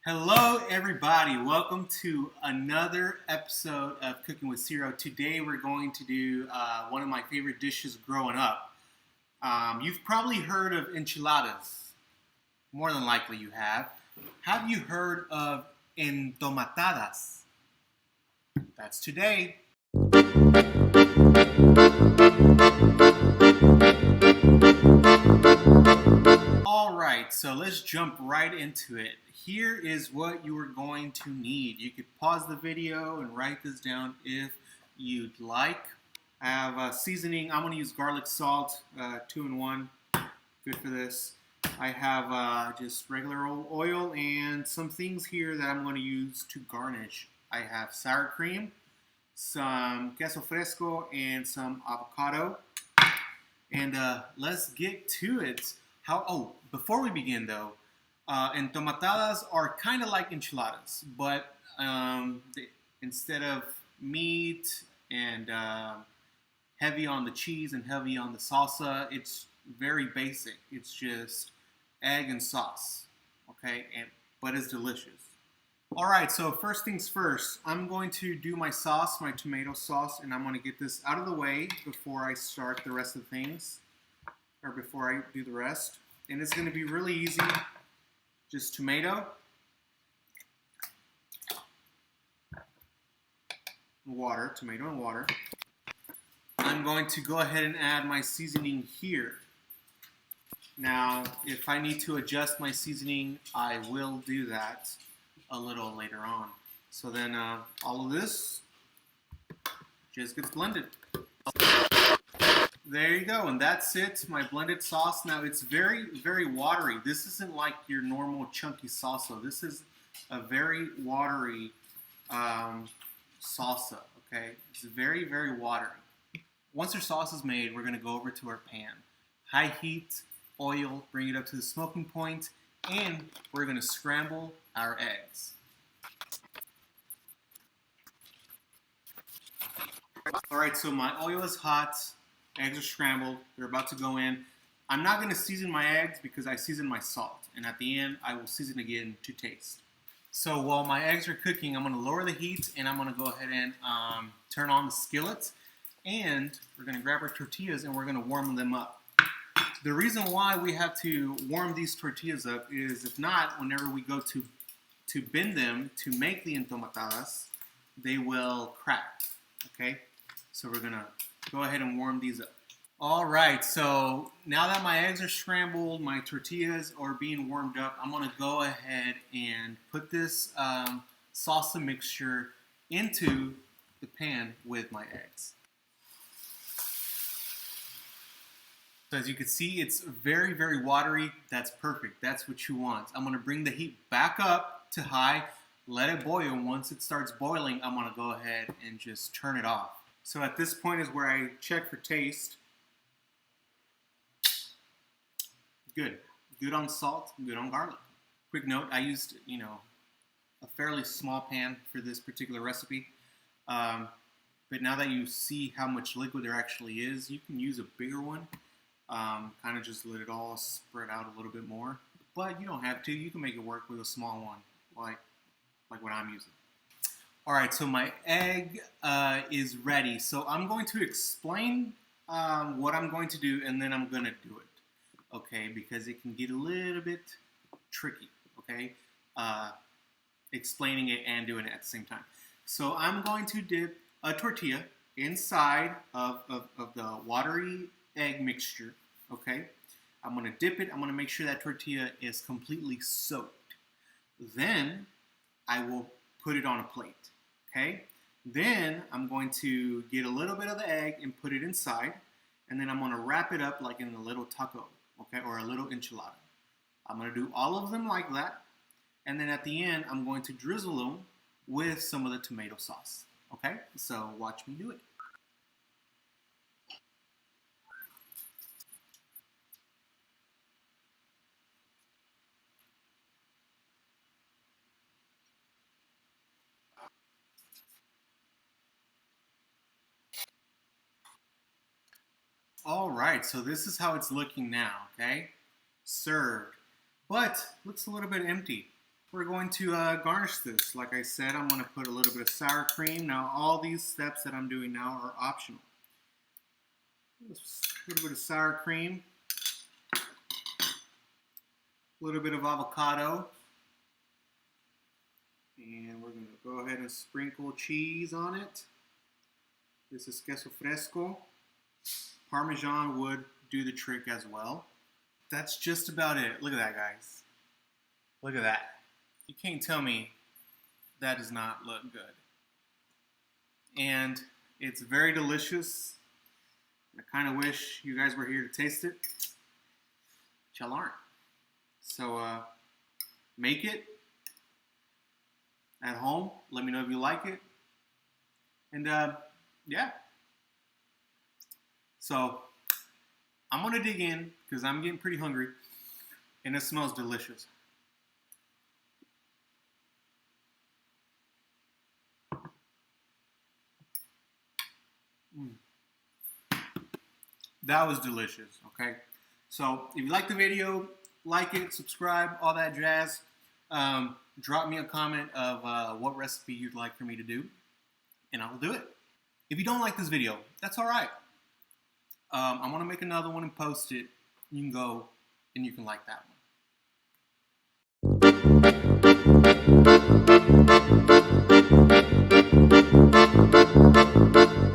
Hello, everybody. Welcome to another episode of Cooking with Ciro. Today, we're going to do one of my favorite dishes growing up. You've probably heard of enchiladas. More than likely, you have. Have you heard of entomatadas? That's today. All right, so let's jump right into it. Here is what you are going to need. You could pause the video and write this down if you'd like. I have seasoning. I'm going to use garlic salt, 2-in-1. Good for this. I have just regular old oil and some things here that I'm going to use to garnish. I have sour cream, some queso fresco, and some avocado. And let's get to it. Before we begin though, entomatadas are kind of like enchiladas, but instead of meat and heavy on the cheese and heavy on the salsa, it's very basic. It's just egg and sauce, okay? But it's delicious. All right, so first things first, I'm going to do my sauce, my tomato sauce, and I'm going to get this out of the way before I start the rest of the things, or before I do the rest. And it's going to be really easy. Just tomato, water, tomato and water. I'm going to go ahead and add my seasoning here. Now, if I need to adjust my seasoning, I will do that a little later on. So then all of this just gets blended. There you go, and that's it, my blended sauce. Now it's very, very watery. This isn't like your normal chunky salsa. This is a very watery salsa, okay? It's very, very watery. Once our sauce is made, we're gonna go over to our pan. High heat, oil, bring it up to the smoking point, and we're gonna scramble our eggs. All right, so my oil is hot. Eggs are scrambled. They're about to go in. I'm not going to season my eggs because I season my salt. And at the end, I will season again to taste. So while my eggs are cooking, I'm going to lower the heat and I'm going to go ahead and turn on the skillet. And we're going to grab our tortillas and we're going to warm them up. The reason why we have to warm these tortillas up is if not, whenever we go to bend them to make the entomatadas, they will crack. Okay? So we're going to go ahead and warm these up. All right, so now that my eggs are scrambled, my tortillas are being warmed up, I'm gonna go ahead and put this salsa mixture into the pan with my eggs. So as you can see, it's very, very watery. That's perfect, that's what you want. I'm gonna bring the heat back up to high, let it boil. Once it starts boiling, I'm gonna go ahead and just turn it off. So at this point is where I check for taste. Good. Good on salt, good on garlic. Quick note, I used, a fairly small pan for this particular recipe. But now that you see how much liquid there actually is, you can use a bigger one. Kind of just let it all spread out a little bit more. But you don't have to. You can make it work with a small one, like what I'm using. All right, so my egg is ready. So I'm going to explain what I'm going to do, and then I'm going to do it, okay? Because it can get a little bit tricky, okay? Explaining it and doing it at the same time. So I'm going to dip a tortilla inside of the watery egg mixture, okay? I'm going to dip it. I'm going to make sure that tortilla is completely soaked. Then I will put it on a plate. Okay, then I'm going to get a little bit of the egg and put it inside, and then I'm going to wrap it up like in a little taco, okay, or a little enchilada. I'm going to do all of them like that, and then at the end, I'm going to drizzle them with some of the tomato sauce, okay? So watch me do it. All right, so this is how it's looking now, okay? Served, but looks a little bit empty. we're going to garnish this. Like I said, I'm going to put a little bit of sour cream. Now, all these steps that I'm doing now are optional. A little bit of sour cream, a little bit of avocado, and we're going to go ahead and sprinkle cheese on it. This is queso fresco. Parmesan would do the trick as well. That's just about it. Look at that, guys. Look at that. You can't tell me that does not look good. And it's very delicious. I kind of wish you guys were here to taste it, but y'all aren't. So make it at home. Let me know if you like it. And yeah. So I'm gonna dig in because I'm getting pretty hungry, and it smells delicious. That was delicious, okay? So if you like the video, like it, subscribe, all that jazz. Drop me a comment of what recipe you'd like for me to do, and I'll do it. If you don't like this video, that's all right. I'm gonna make another one and post it. You can go and you can like that one.